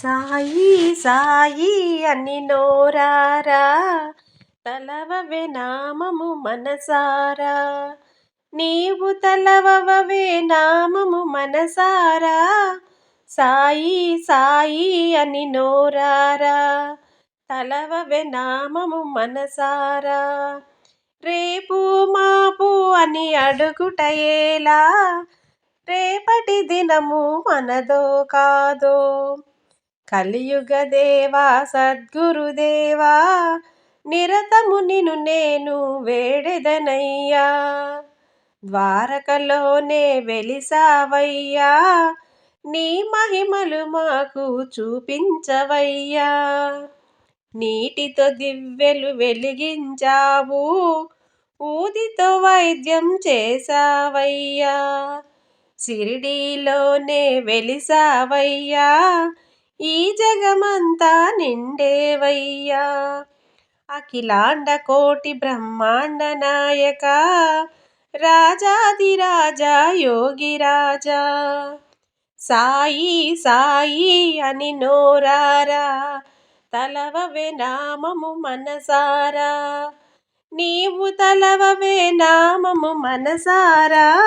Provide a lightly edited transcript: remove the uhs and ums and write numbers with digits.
సాయి సాయి అని నోరారా తలవవే నామము మనసారా. నీవు తలవవే నామము మనసారా. సాయి సాయి అని నోరారా తలవవే నామము మనసారా. రేపు మాపు అని అడుగుటయేలా, రేపటి దినము మనదో కాదో. కలియుగ దేవా సద్గురుదేవా, నిరతము నిన్ను నేను వేడెదనయ్యా. ద్వారకలోనే వెలిసావయ్యా, నీ మహిమలు మాకు చూపించవయ్యా. నీటితో దివ్వెలు వెలిగించావు, ఊదితో వైద్యం చేసావయ్యా. షిరిడీలోనే వెలిసావయ్యా, ఈ జగమంతా నిండేవయ్యా. అఖిలాండ కోటి బ్రహ్మాండ నాయక, రాజాదిరాజా యోగిరాజా. సాయి సాయి అని నోరారా తలవవే నామము మనసారా. నీవు తలవవే నామము మనసారా.